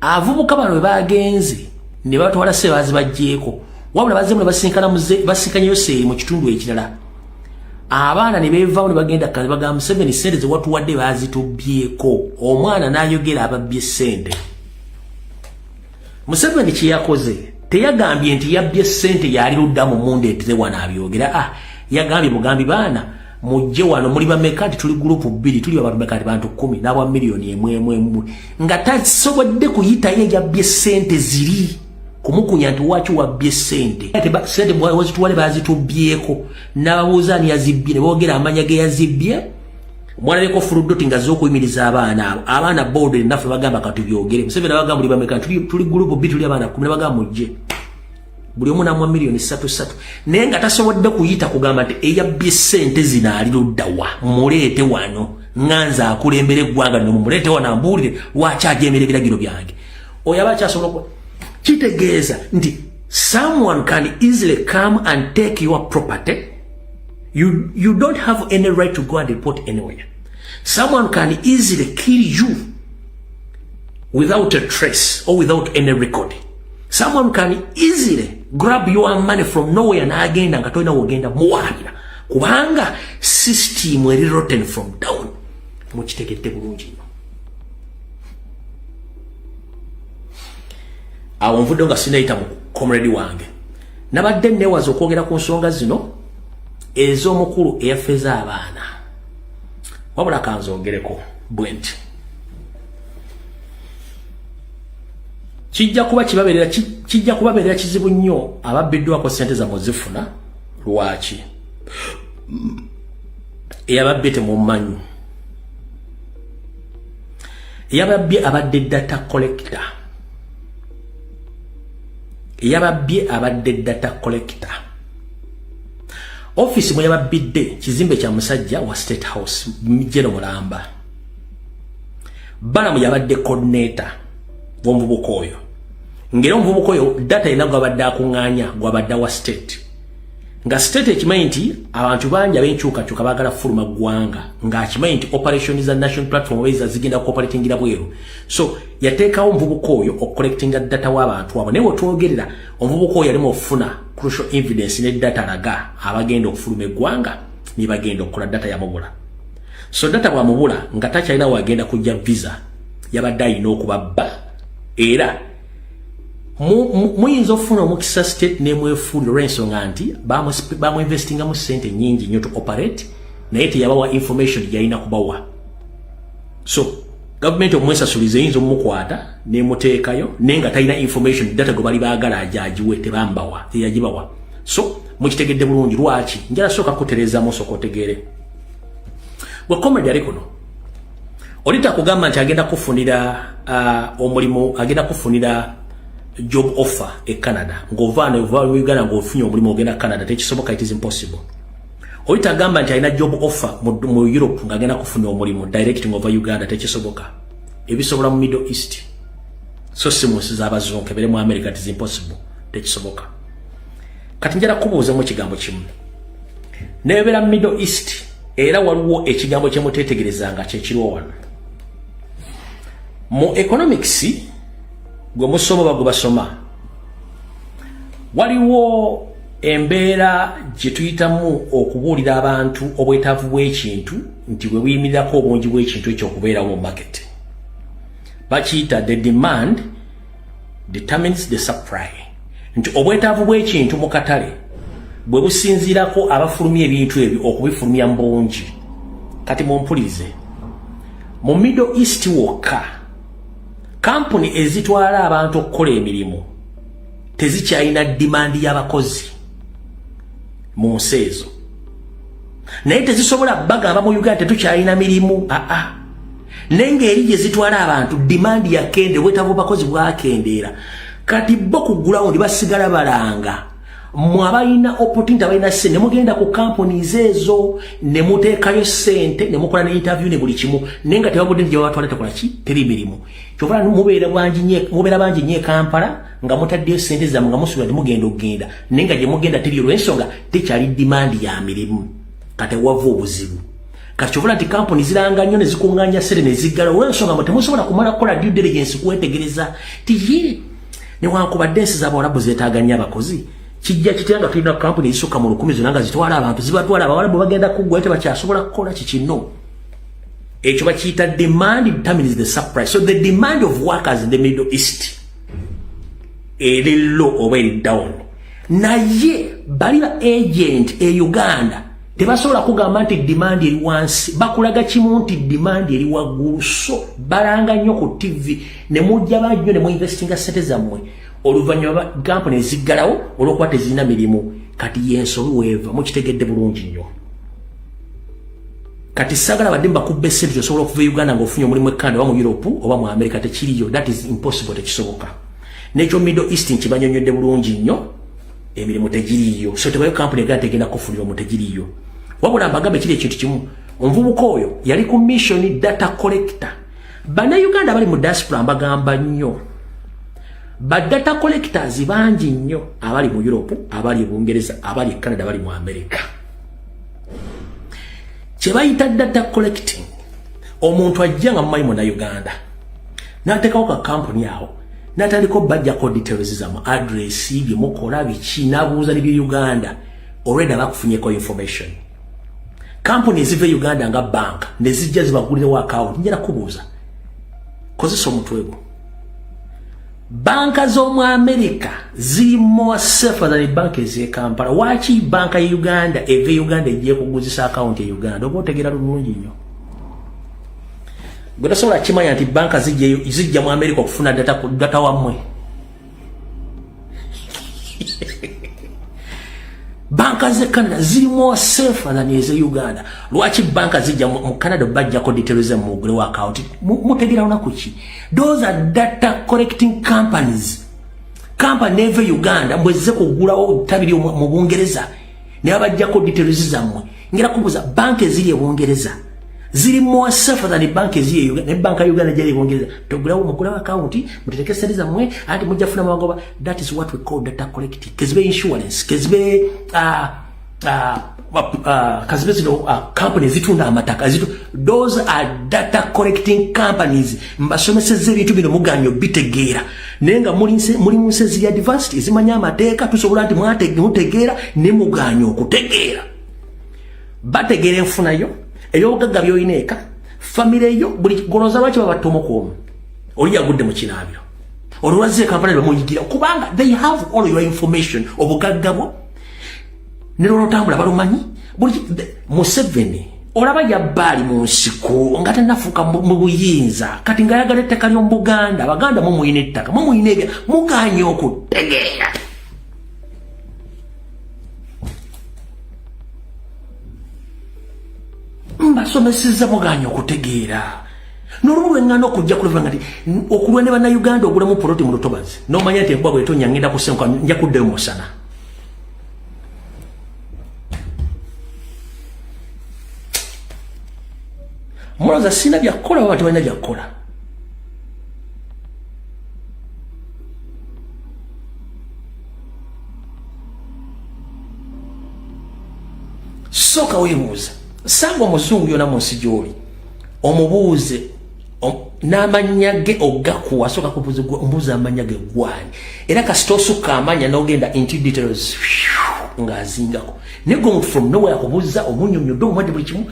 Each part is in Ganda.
avubuka bano bagenze ne batwala sebazi bajjeeko wabula bazze mu basinkana basikanye yose mu kitundu ekirala abaana ne beevaawo ne bagenda kazi bagamba Museveni sente ze watuwadde bazitubyeko omwana n'ayogera ababbye sente Museveni kye yakoze teyagambye nti yabbye sente yali ludda mu mundeetere wano abyogera yagambye mugambi baana mujje wano muli bameka nti tuli gurupu 2 tuli abantu bameka bantu 10 n'abwa miliyoni emwe nga tasobodde kuyita ye yabbye sente ziri kumukunya nti wachi wabbye sente sente wazituwale bazitubyeko n'ababuuza ani yazibbye ne boogera amanya ge yazibbye mwanaleko fuludoti nga z'okuyimiriza abaana board naffe bagamba kati byogere Museveni bagamba buli bameka tuli gurupu 2 tuli abaana 10 ne bagamba mujje buli omu n'amwa miliyoni 3 naye nga tasobodde kuyita kugamba nti eyabbye sente zino ali ludda wa muleete wano nganza akulembera eggwanga no mumuleete wano ambuulire lwaki ajeemera ebiragiro byange oyo aba akyasobola kitegeeza nti someone can easily come and take your property. You don't have any right to go and report anywhere. Someone can easily kill you without a trace or without any record. Someone can easily grab your money from nowhere na agenda nga toina wogenda muwabira kubanga system eri rotten from down mukitegedde bulungi awo nvudde nga sinayita mu comrade wange nabadde newaza okwogera ku nsonga zino ez'omukulu eyafeza abaana wabula kanzogereko bwenti kijja kubabeerera kizibu nnyo ababbiddwako sente zammwe zifuna lwaki eyababbi temumanyi eyababbi abadde data collector office mwe yababbidde kizimbe kya musajja wa State House Jeno Mulamba bana yabadde coordinator w'omuvubuka oyo ngero omuvubuka oyo data ina gwabadde akuŋŋaanya gwabadde wa state nga state ekimanyi nti abantu bangi abenkyukakyuka baagala fuluma ggwanga ng'akimanyi nti operation za national platform weza zigenda kuoperatingira bweru so yateekawo omuvubuka oyo okucollectinga data w'abantu abo naye wetwogerera omuvubuka oyo yalimu okufuna crucial evidence ne data alaga abagenda okufuluma eggwanga ne bagenda okukola data yamubula so data bwamubula nga takyalina wagenda kujja visa yabadde alina okubabba era muyinza okufuna omukisa state nemwefuulira olw'ensonga nti bamuinvestinga mu sente nyingi nnyo to operate naye teyabawa information gyalina kubawa so gavumenti omwesasuliza eyinza omumukwata nemuteekayo naye nga talina information data gwe bali baagala ajagiwe tebambawa teyagibawa so mukitegedde bulungi lwaki njala sooka kutereezaamu osooka otegeere bwe comrade ali kuno olita kugamba nti agenda kufunira omulimu agenda kufunira job offer e Canada ng'ovaana Uganda ng'ofunye omulimu ogenda Canada tekisoboka, it is impossible. Olita gamba nti alina job offer mu Europe ng'agenda kufunira omulimu direct ng'ova Uganda tekisoboka, ebisobola mu Middle East so simusi z'abazungu ebere mu America, it is impossible, tekisoboka. Kati njala kubuuza mu kigambo kimu nebera mu Middle East era waliwo ekigambo kye muteetegerezanga kyekiriwo wano mu economics gwe musoma bagwe basoma waliwo embeera gye tuyitamu okubuulira abantu obwetaavu bw'ekintu nti bwe buyimirirako obungi bw'ekintu ekyokubeerawo mu market bakiyita the demand determines the supply, nti obwetaavu bw'ekintu mu katale bwe businziirako abafulumya ebintu ebyo okubifulumya mu bungi. Kati mumpulirize mu Middle East wokka kampuni ezitwala abantu okukola emirimu tezikyalina demand y'abakozi mu nsi ezo, naye tezisobola bagamba mu Uganda tetukyalina mirimu nenga eri gye zitwala abantu demand yakende obwetaavu bakozi bwakendeera. Kati bo ku ground basigala balanga mwabalina opportunity abalina sente nemugenda ku companies ezo nemuteekayo sente nemukola ne interview ne buli kimu nenga tebabudde nti batwala tekola ki teri mirimu kyokala mubeera bangi nye Kampala nga mutaddeyo sente zammwe nga musubira temugenda okugenda nenga gye mugenda teri olw'ensonga tekyali demand ya mirimu. Kati wava obuzibu kati chovola nti company ziranga nnyo ne zikunganya sere ne ziggala olw'ensonga temusobola kumala kukola due diligence kwetegereza tiye newankubadde ensi z'abawalabu zeetaaga nnyo abakozi kijja kitanga tulina company ezisukka mu 10 zonna nga zitwala abantu zibatwala abawalabu bagenda kuggwa tebakyasobola kukola kikino ekyo bakiyita demand determines the supply. So the demand of workers in the Middle East eri low oba eri down naye bali ba agent e Uganda tebasobola kugamba nti demand eri wansi bakulaga kimu nti demand eri waggulu so balanga nnyo ku TV ne mujja bajjo ne mu investinga sente zammwe oluvannyuma company ziggalawo olw'okuba tezirina mirimu kati y'ensolo weeva mukitegedde bulungi nnyo kati sagala badde mbakubbe sente kyosobola okuva e Uganda ng'ofunye omulimu e Canada oba mu Europe oba mu America tekiriyo that is impossible tekisoboka n'ekyo Middle East nkibanyonyodde bulungi nnyo emirimu tegiriyo so tebayo company egala tegenda kufunira omu tegiriyo wabula mbagambe kiri ekintu kimu omuvubuka oyo yali ku mission data collector bana Uganda bali mu diaspora mbagamba nnyo ba data collectors bangi nnyo abali mu Europe abali mu Bungereza abali e Canada abali mu America kyebayita data collecting omuntu ajja nga mumanyi muna Uganda n'ateekawo ka company awo n'atandika obbajjako details zamu address bye mukola biki n'abuuza ne Uganda already abakufunyeko information company eziva Uganda nga bank ne zijja zibagulirewo account njala kubuuza kozesa omutwe gwo banka z'omu America ziri more safer than bank ez'e Kampala waki banka ya Uganda eve Uganda egiye kuguzisa account ya Uganda oba otegera bulungi nnyo gwe tosobola kimanya nti banka zijja mu America okufuna data wammwe banka z'e Canada ziri more safer than ez'e Uganda lwaki banka zijja mu Canada bajjako details mu mugulewo account mutegera lunaku ki those are data collecting companies company eve Uganda mbwezze kugulawo tabiri mu Bungereza ne abajjako details zammwe ngera kubuza banka eziri e Bungereza ziri more safer than bank eziri Uganda ne banka Uganda jali Bungereza togulawo mugulawo account mutereke sente zammwe ati mujja funa magoba that is what we call data collecting kezibe insurance kezibe companies zitunda amataka those are data collecting companies mbasomeseze ebintu bino muganyo bitegeera nenga muri munsi ziri advanced zimanya amateeka tusobola nti mutegeera ne muganyo okutegeera bategeera enfuna yo ey'obugagga by'olina eka famire yo buli goloza lwaki babatomoka omu oli yagudde mu kinaabyo olwaze e Kampala bamuyigira kubanga they have all your information obugagga bwo ne lwotambula balumanyi buli Museveni olaba yabbaali mu nsiko nga tannafuuka mu buyinza kati ng'ayagala ettaka ly'omu Buganda Abaganda mumuyina ettaka mumuyina ebya muganye okutegeera mbasomeseza muganye okutegeera n'olumu lwengana okujja kuluvanga nti okulwa ne bannayuganda ogulamu poloti mu lutobazi n'omanya nti enkuba bw'etonya ngenda kusenguka nja kuddayo musana mulowooza sina byakukola oba tebalina byakukola sooka weebuuza sanga omuzungu yona mu nsi gy'oli omubuuze n'amanya ge ogakuwa sooka kubuuza amanya ge gwani era kasita osukka amanya n'ogenda into details ng'azingako naye gwe omuntu from nowhere akubuuza omunyonyodde omuwadde buli kimu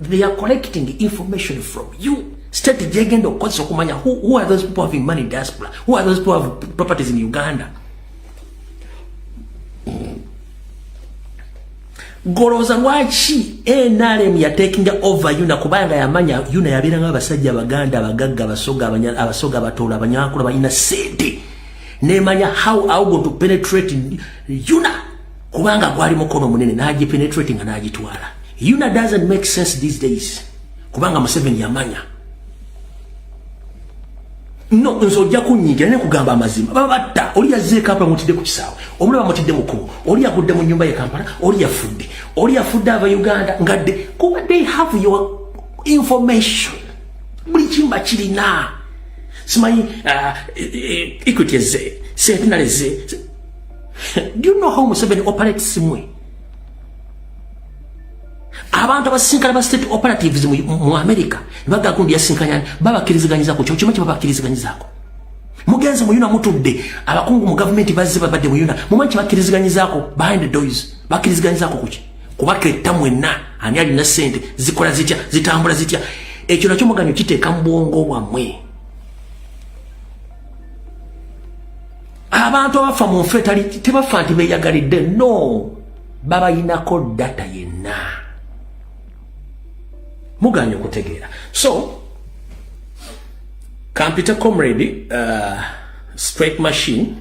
they are collecting the information from you state jegenda okukozesa okumanya who are those people having money in diaspora who are those people have properties in Uganda goloza lwaki NRM ya taking over yuna kubanga yamanya yuna yabiranga abasajja Abaganda Abagagga abasoga abatola abanyankula balina sente nemanya how going to penetrate yuna kubanga gwali mukono munene naji penetrating nga najitwala yuna doesn't make sense these days kubanga Museveni yamanya no nzojja kunyigira ne kugamba amazima babatta oli yazze Kampala mutidde ku kisaawe omulaba mutidde mukubo oli yagudde mu nyumba ye Kampala oli yafudde aba Uganda ngadde kuba they have your information buli kimba kirina simanyi equity eze sentinel eze do you know how Museveni operates simwe abantu abasinkana ba state operatives mu America baga kundi yasinkanya babakiriziganyiza ko cyo kimachi babakiriziganyiza ko mugenzi muyuna mutudde abakungu mu government bazze babadde muyuna mumanchi bakiriziganyiza ko behind the doors bakiriziganyiza ko kuki kubaka etamwena ani ali na sente zikola zitya zitambula zitya ekyo nakyo muganyo kiteeka mu bwongo bwamwe abantu abafa mu nfetali tebafa nti beyagalidde no baba yinako data yenna muganyo kutegeera so Computer Comrade Strike Machine